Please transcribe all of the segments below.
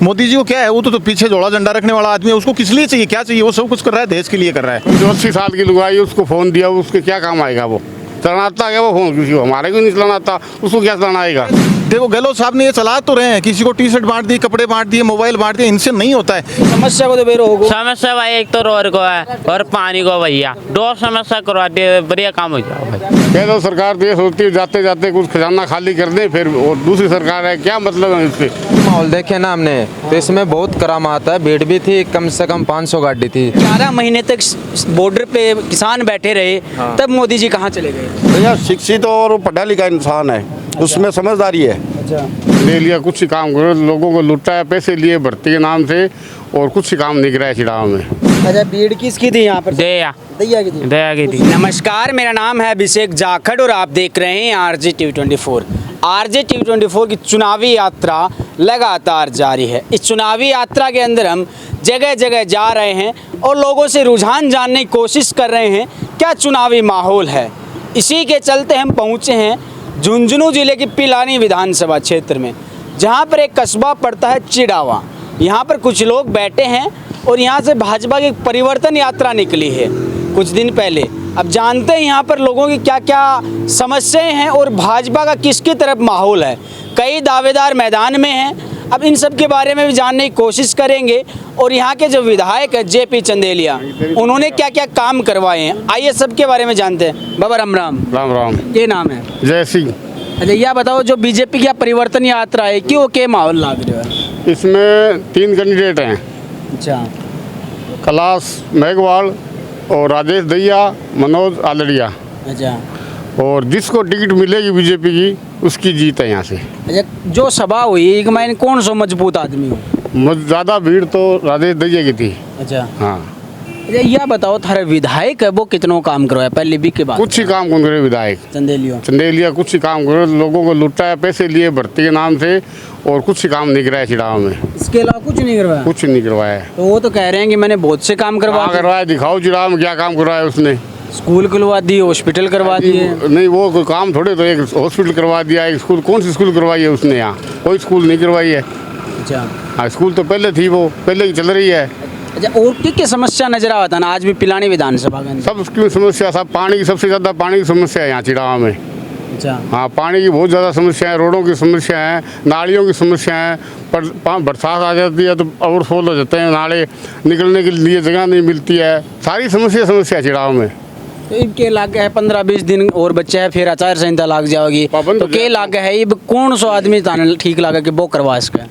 मोदी जी को क्या है, वो तो पीछे जोड़ा झंडा रखने वाला आदमी है, उसको किस लिए चाहिए, क्या चाहिए? वो सब कुछ कर रहा है, देश के लिए कर रहा है। जो 80 साल की लुगाई उसको फ़ोन दिया, उसके क्या काम आएगा? वो चलाता है वो फ़ोन, किसी को हमारे को नहीं चलाना आता, उसको क्या चलाना आएगा? देखो गहलोत साहब ने ये चला तो रहे हैं, किसी को टी शर्ट बांट दी, कपड़े बांट दिए, मोबाइल बांट दिए, इनसे नहीं होता है। समस्या को तो बेरो होगा। समस्या भाई एक तो रोड को है और पानी को भैया, दो समस्या करवा दिए, बढ़िया काम हो जाओ भाई। कह दो सरकार तो ये सोचती है जाते जाते कुछ खजाना खाली कर दे, फिर और दूसरी सरकार है, क्या मतलब है इससे? माहौल देखे ना हमने तो इसमें बहुत करामात है। भीड़ भी थी, कम से कम 500 गाड़ी थी। 11 महीने तक बॉर्डर पे किसान बैठे रहे, तब मोदी जी कहाँ चले गए? भैया शिक्षित और पढ़ा लिखा इंसान है, उसमें समझदारी है। ले लिया, कुछ ही काम करो, लोगों को लुटा है, पैसे लिए भर्ती के नाम से, और कुछ ही काम निकला है चिड़ाव में। अच्छा, भीड़ किसकी थी यहाँ पर? दया दया की थी। नमस्कार, मेरा नाम है अभिषेक जाखड़ और आप देख रहे हैं आरजे टीवी 24। आरजे टीवी 24 की चुनावी यात्रा लगातार जारी है। इस चुनावी यात्रा के अंदर हम जगह जगह जा रहे हैं और लोगों से रुझान जानने की कोशिश कर रहे हैं क्या चुनावी माहौल है। इसी के चलते हम पहुँचे हैं झुंझुनू जिले की पिलानी विधानसभा क्षेत्र में, जहाँ पर एक कस्बा पड़ता है चिड़ावा। यहाँ पर कुछ लोग बैठे हैं और यहाँ से भाजपा की परिवर्तन यात्रा निकली है कुछ दिन पहले। अब जानते हैं यहाँ पर लोगों की क्या क्या समस्याएं हैं और भाजपा का किसकी तरफ माहौल है। कई दावेदार मैदान में हैं, अब इन सब के बारे में भी जानने की कोशिश करेंगे। और यहाँ के जो विधायक है JP चंदेलिया, उन्होंने क्या क्या काम करवाए हैं, आइए सबके बारे में जानते हैं। बाबा राम राम। राम राम। ये नाम है जय सिंह। अच्छा, यह बताओ जो बीजेपी की परिवर्तन यात्रा है, क्यों के माहौल लाग रहा है? इसमें 3 कैंडिडेट हैं, अच्छा, कैलाश मेघवाल और राजेश दहिया, मनोज आलड़िया। अच्छा, और जिसको टिकट मिलेगी बीजेपी की, उसकी जीत है यहाँ से। अच्छा, जो सभा हुई एक मैंने कौन सा मजबूत आदमी हो? ज़्यादा भीड़ तो राजेश दहिया की थी। अच्छा, हाँ। अच्छा, यह बताओ थारे विधायक है वो कितनों काम करवाया पहले भी के बाद? कुछ ही काम कौन करे विधायक? चंदेलिया कुछ ही काम करो, लोगों को लुटा है, पैसे लिए भर्ती के नाम से, और कुछ ही काम नहीं कराया चिड़ाव में। इसके अलावा कुछ नहीं करवाया? कुछ नहीं करवाया। तो वो तो कह रहे हैं कि मैंने बहुत से काम करवाया, दिखाओ चिड़ाव में क्या काम करवाया उसने। स्कूल खुलवा दी, हॉस्पिटल करवा दिए। नहीं, वो कोई काम थोड़े, तो एक हॉस्पिटल करवा दिया, एक स्कूल। कौन सी स्कूल करवाई है उसने? यहाँ कोई स्कूल नहीं करवाई है। अच्छा, हाँ, स्कूल तो पहले थी, वो पहले की चल रही है। अच्छा, और क्या समस्या नजर आता ना आज भी पिलानी विधानसभा के अंदर? सब उसकी समस्या, सब पानी की, सबसे ज़्यादा पानी की समस्या है यहाँ चिड़ावा में। अच्छा, हाँ, पानी की बहुत ज़्यादा समस्या है, रोडों की समस्या है, नालियों की समस्या है। पर बरसात आ जाती है तो ओवरफ्लो हो जाते हैं नाले, निकलने के लिए जगह नहीं मिलती है। सारी समस्या चिड़ाव में। तो इनके लागे है 15-20 दिन और बच्चे है, फिर आचार संहिता लाग जाएगी, तो के लागे है ये कौन सा आदमी ठीक लगा कि वो करवा इसका?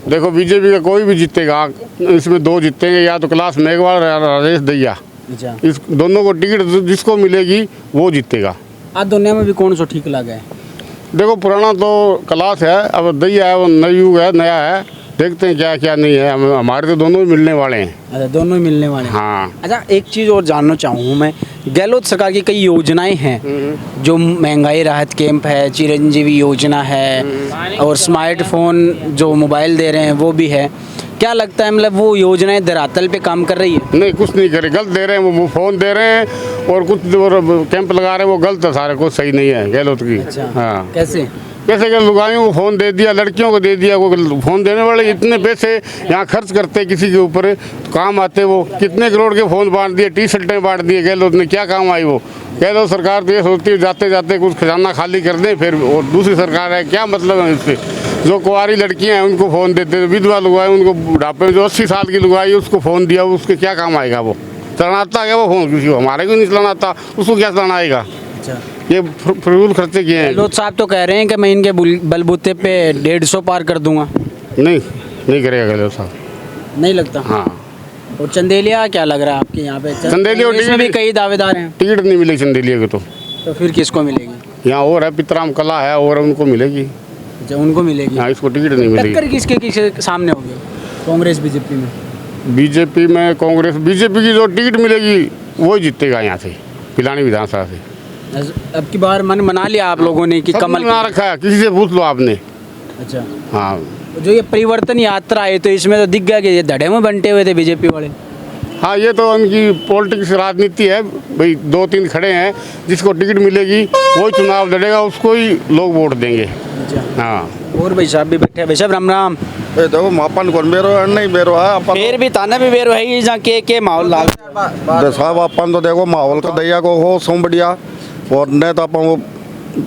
देखो, बीजेपी का कोई भी जीतेगा, इसमें 2 जीतेंगे, या तो कैलाश मेघवाल या राजेश दहिया। अच्छा, इस दोनों को टिकट जिसको मिलेगी वो जीतेगा। आज दुनिया में भी कौन सा ठीक लगा है? देखो, पुराना तो कैलाश है, अब दहिया है, वो नई युग है, नया है, देखते हैं क्या क्या नहीं है। हमारे तो दोनों ही मिलने वाले हैं। अच्छा, दोनों ही मिलने वाले हैं। हाँ। अच्छा, एक चीज़ और जानना चाहूँ मैं, गहलोत सरकार की कई योजनाएं हैं, जो महंगाई राहत कैंप है, चिरंजीवी योजना है, और स्मार्टफोन जो मोबाइल दे रहे हैं वो भी है। क्या लगता है, मतलब वो योजनाएं धरातल पे काम कर रही है? नहीं, कुछ नहीं करे, गलत दे रहे हैं। वो फ़ोन दे रहे हैं और कुछ कैंप लगा रहे हैं, वो गलत है सारे, कुछ सही नहीं है गहलोत की। अच्छा, हाँ। कैसे? कैसे कि लुगाइयों को फ़ोन दे दिया, लड़कियों को दे दिया। वो फ़ोन देने वाले इतने पैसे यहाँ खर्च करते किसी के ऊपर, तो काम आते वो कितने करोड़ के फ़ोन बांट दिए, टी शर्टें बांट दिए गहलोत ने, क्या काम आई वो? गहलोत सरकार तो ये सोचती है जाते जाते कुछ खजाना खाली कर दें, फिर और दूसरी सरकार है, क्या मतलब है इससे? जो कुंवारी लड़कियां हैं उनको फ़ोन देते, विधवा लुगाई उनको बुढ़ापे में, जो 80 साल की लुगाई उसको फ़ोन दिया, उसके क्या काम आएगा? वो चलाता है वो फ़ोन, किसी को हमारे को नहीं चलाना आता, उसको क्या चलाना आएगा? अच्छा, ये फजूल खर्चे किए हैं। गहलोत साहब तो कह रहे हैं कि मैं इनके बलबूते पे 150 पार कर दूंगा। नहीं करेगा गहलोत साहब, नहीं लगता? हाँ। और चंदेलिया क्या लग रहा है आपके यहाँ पे? चंदेलिया इसमें भी कई दावेदार हैं। टिकट नहीं मिलेगी चंदेलिया को, तो फिर किसको मिलेगी? यहाँ और है, पितराम कला है, और उनको मिलेगी। अच्छा, उनको मिलेगी। हाँ, इसको टिकट नहीं मिलेगी। टक्कर किसके सामने होगी? कांग्रेस बीजेपी में? बीजेपी में कांग्रेस, बीजेपी की जो टिकट मिलेगी वो जीतेगा यहाँ से, पिलानी विधानसभा से। अब की बार मन बना लिया आप लोगों ने कि कमल बना रखा है, किसी से पूछ लो आपने। अच्छा, हाँ। जो ये परिवर्तन यात्रा है तो इसमें तो दिख गया कि ये धड़े में बंटे हुए थे बीजेपी वाले। हाँ, ये तो उनकी पॉलिटिक्स राजनीति है भाई। 2-3 खड़े हैं, जिसको टिकट मिलेगी वही चुनाव लड़ेगा, उसको ही लोग वोट देंगे। अच्छा, हाँ, और भाई साहब भी बैठे। भाई साहब राम राम। ये देखो मापन कौन बेरो है नहीं बेरो है अपन फिर भी ताना भी बेरो है जहाँ के माहौल लाग साहब अपन तो देखो माहौल का दैया को हो सो बढ़िया और नहीं तो अपन वो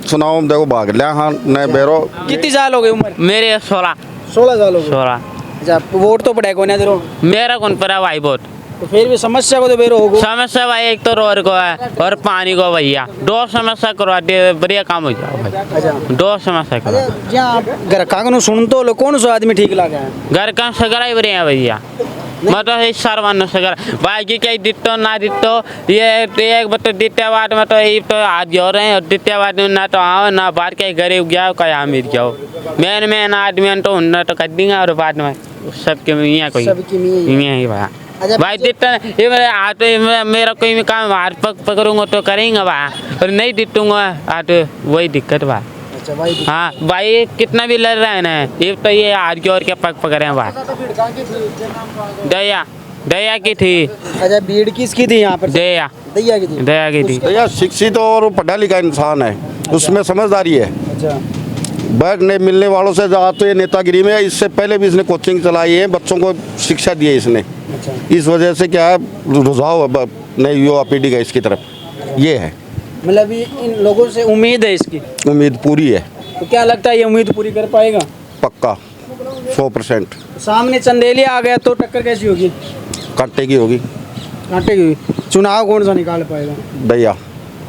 सुनाओ देखो भाग लिया हाँ नहीं बेरो। कितनी साल हो गई उम्र? मेरे 16 साल हो गए। 16 अच्छा वोट तो पड़े कौन है? मेरा कौन पर है भाई वोट? तो फिर भी समस्या को तो बेरो होगा। समस्या भाई एक तो रोड को है और पानी को भैया, दो समस्या करवा दिए बढ़िया काम हो जाओ भाई। अच्छा दो समस्या करो। जहाँ घर का सुन तो लो कौन सा आदमी ठीक लगा है? घर का सगरा ही बढ़िया भैया, मतलब इस सार मान सगरा भाई की कहीं दिट्टो ना दिट्टो ये एक बतो दिट्टे बाद में तो ये तो हाथ जोड़ रहे हैं और दिट्टे बाद में ना तो आओ ना बाहर के गरीब गया कहीं अमीर जाओ मेन आदमी तो उन्ना तो कर देंगे और बाद में सबके मियाँ कोई मियाँ ही भाई। अच्छा, भाई दिट्टा ये मेरे हाथ मेरा कोई भी काम हाथ पकड़ूंगा तो करेंगे भाई और नहीं दिट्टूंगा हाथ वही दिक्कत भाई। अच्छा भाई हाँ भाई कितना भी लड़ रहे हैं ना ये तो ये हाथ जोड़ के पग पकड़े हैं भाई। दया दया की थी। अच्छा भीड़ किसकी थी यहाँ पर? दया दैया की थी। दया की थी। भैया शिक्षित और पढ़ा लिखा इंसान है उसमें समझदारी है। अच्छा बैग नहीं मिलने वालों से ज़्यादा तो ये नेतागिरी में इससे पहले भी इसने कोचिंग चलाई है बच्चों को शिक्षा दी है इसने। अच्छा इस वजह से क्या है रुझाव नहीं युवा पीढ़ी का इसकी तरफ ये है। मतलब इन लोगों से उम्मीद है इसकी? उम्मीद पूरी है तो क्या लगता है ये उम्मीद पूरी कर पाएगा? पक्का 100%। सामने चंदेलिया आ गया तो टक्कर कैसी होगी? कांटे की होगी। कांटे की। चुनाव कौन सा निकाल पाएगा? दैया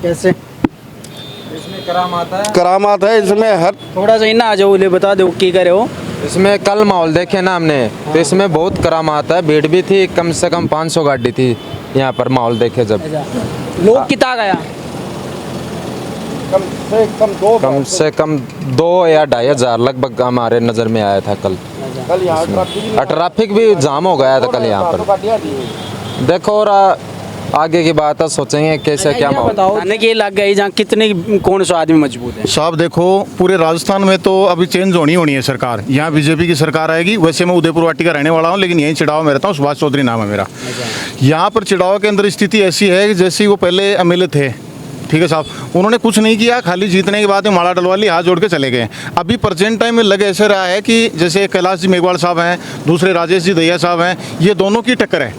कैसे? इसमें करामात है इसमें हर थोड़ा सा ही ना आ जाओ ले बता दो की करे हो। इसमें कल माहौल देखे ना हमने तो इसमें बहुत करामात है। भीड़ भी थी, कम से कम 500 गाड़ी थी यहाँ पर माहौल देखे जब। अच्छा लोग कितना गया? कम से कम 2 या 2,500 लगभग हमारे नज़र में आया था कल। ट्रैफिक भी जाम हो गया था कल यहाँ पर। देखो और आगे की बात है सोचेंगे कैसे क्या माहौल। बताओ कि ये लग गई जहाँ कितने कौन सा आदमी मजबूत है? साहब देखो पूरे राजस्थान में तो अभी चेंज होनी है सरकार। यहाँ बीजेपी की सरकार आएगी। वैसे मैं उदयपुर वाटी का रहने वाला हूँ लेकिन यहीं चिड़ाव में रहता हूँ। सुभाष चौधरी नाम है मेरा। यहाँ पर चिड़ाव के अंदर स्थिति ऐसी है कि जैसे वो पहले एमएलए थे, ठीक है साहब, उन्होंने कुछ नहीं किया, खाली जीतने के बाद में माला डलवा ली, हाथ जोड़ के चले गए। अभी प्रेजेंट टाइम में लगे ऐसे रहा है कि जैसे कैलाश जी मेघवाल साहब हैं, दूसरे राजेश जी दैया साहब हैं, ये दोनों की टक्कर है।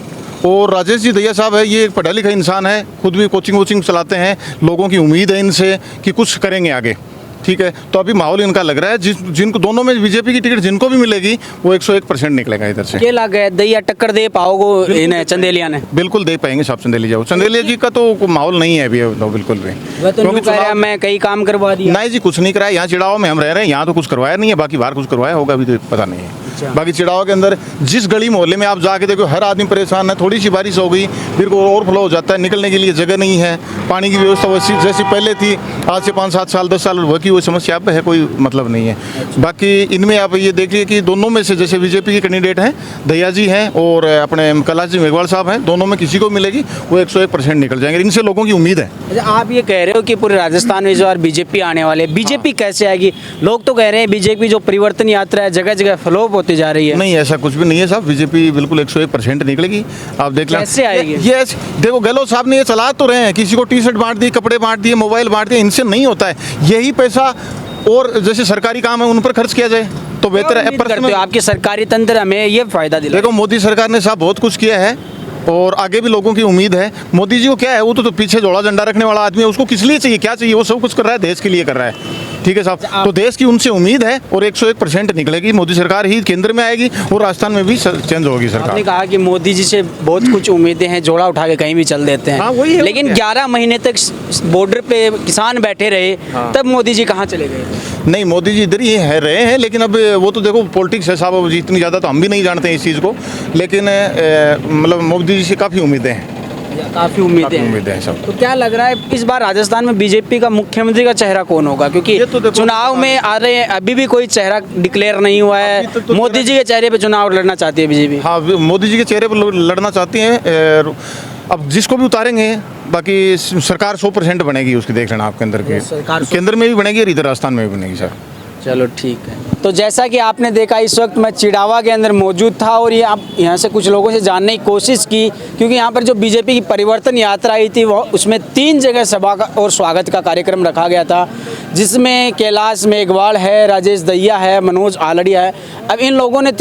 और राजेश जी दैया साहब है ये एक पढ़ा लिखा इंसान है, खुद भी कोचिंग वोचिंग चलाते हैं, लोगों की उम्मीद है इनसे कि कुछ करेंगे आगे, ठीक है। तो अभी माहौल इनका लग रहा है जिनको दोनों में बीजेपी की टिकट जिनको भी मिलेगी वो 101% निकलेगा इधर से। क्या लग गया दैया टक्कर दे पाओगे इन्हें चंदेलिया ने? बिल्कुल दे पाएंगे साहब। चंदेलिया जाओ, चंदेलिया जी का तो माहौल नहीं है अभी तो बिल्कुल भी। वह तो क्योंकि कह रहा है मैं कई काम करवा दिया। नहीं जी कुछ नहीं कराया। यहाँ चिड़ाव में हम रह रहे हैं, यहाँ तो कुछ करवाया नहीं है, बाकी बाहर कुछ करवाया होगा अभी तो पता नहीं है। बाकी चिड़ाव के अंदर जिस गली मोहल्ले में आप जाके देखो हर आदमी परेशान है। थोड़ी सी बारिश हो गई फिर ओवरफ्लो हो जाता है, निकलने के लिए जगह नहीं है, पानी की व्यवस्था वैसी जैसी पहले थी आज से 5-7 साल 10 साल वह की वो समस्या अब है, कोई मतलब नहीं है। बाकी इनमें आप ये देखिए कि दोनों में से जैसे बीजेपी के कैंडिडेट हैं दैया जी हैं और अपने कैलाश जी मेघवाल साहब हैं, दोनों में किसी को मिलेगी वो 101% निकल जाएंगे। इनसे लोगों की उम्मीद है। अच्छा आप ये कह रहे हो कि पूरे राजस्थान में इस बार बीजेपी आने वाले, बीजेपी कैसे आएगी? लोग तो कह रहे हैं बीजेपी जो परिवर्तन यात्रा है जगह जगह फ्लॉप होती जा रही है। नहीं ऐसा कुछ भी नहीं है साहब, बीजेपी बिल्कुल 101% निकलेगी। आप देख लें कैसे आएगी? ये देखो गहलोत साहब ने ये चला तो रहे हैं, किसी को टी शर्ट बांट दी, कपड़े बांट दिए, मोबाइल बांट दिए, इनसे नहीं होता है। यही पैसा और जैसे सरकारी काम है उन पर खर्च किया जाए तो बेहतर है। करते हो आपके सरकारी तंत्र हमें ये फायदा दिला। देखो मोदी सरकार ने साहब बहुत कुछ किया है और आगे भी लोगों की उम्मीद है। मोदी जी को क्या है, वो तो पीछे जोड़ा झंडा रखने वाला आदमी है, उसको किस लिए चाहिए, क्या चाहिए, वो सब कुछ कर रहा है, देश के लिए कर रहा है, ठीक है साहब। तो देश की उनसे उम्मीद है और 101% निकलेगी। मोदी सरकार ही केंद्र में आएगी और राजस्थान में भी चेंज होगी सरकार। आपने कहा कि मोदी जी से बहुत कुछ उम्मीदें हैं, जोड़ा उठा के कहीं भी चल देते हैं। हाँ, वही है, लेकिन 11 महीने तक बॉर्डर पे किसान बैठे रहे, तब मोदी जी कहाँ चले गए? नहीं मोदी जी इधर ही है रहे हैं, लेकिन अब वो तो देखो पॉलिटिक्स है साहब, अब इतनी ज़्यादा तो हम भी नहीं जानते हैं इस चीज़ को, लेकिन मतलब मोदी जी से काफ़ी उम्मीदें हैं। काफ़ी उम्मीदें हैं सब। तो क्या लग रहा है इस बार राजस्थान में बीजेपी का मुख्यमंत्री का चेहरा कौन होगा? क्योंकि ये तो देखो चुनाव में आ रहे हैं, अभी भी कोई चेहरा डिक्लेयर नहीं हुआ है। तो मोदी जी के चेहरे पे चुनाव लड़ना चाहती है बीजेपी। हाँ मोदी जी के चेहरे पर लड़ना चाहती हैं। अब जिसको भी उतारेंगे बाकी सरकार 100% बनेगी उसकी, देख लेना आपके अंदर की सरकार केंद्र में भी बनेगी और इधर राजस्थान में भी बनेगी सर। चलो ठीक है। तो जैसा कि आपने देखा इस वक्त मैं चिड़ावा के अंदर मौजूद था और ये आप यहाँ से कुछ लोगों से जानने की कोशिश की, क्योंकि यहाँ पर जो बीजेपी की परिवर्तन यात्रा आई थी वो उसमें 3 जगह सभा का और स्वागत का कार्यक्रम रखा गया था, जिसमें कैलाश मेघवाल है, राजेश दहिया है, मनोज आलड़िया है। अब इन लोगों ने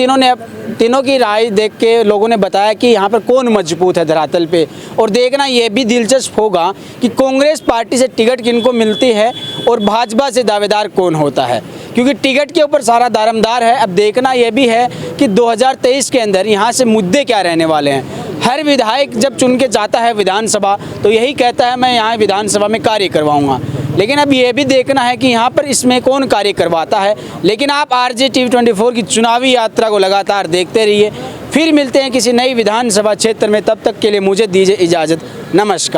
तीनों की राय देख के लोगों ने बताया कि यहाँ पर कौन मजबूत है धरातल पे। और देखना ये भी दिलचस्प होगा कि कांग्रेस पार्टी से टिकट किनको मिलती है और भाजपा से दावेदार कौन होता है, क्योंकि टिकट के ऊपर सारा दारोमदार है। अब देखना यह भी है कि 2023 के अंदर यहाँ से मुद्दे क्या रहने वाले हैं। हर विधायक जब चुन के जाता है विधानसभा तो यही कहता है मैं यहाँ विधानसभा में कार्य करवाऊँगा, लेकिन अब ये भी देखना है कि यहाँ पर इसमें कौन कार्य करवाता है। लेकिन आप RJ TV 24 की चुनावी यात्रा को लगातार देखते रहिए। फिर मिलते हैं किसी नई विधानसभा क्षेत्र में, तब तक के लिए मुझे दीजिए इजाज़त। नमस्कार।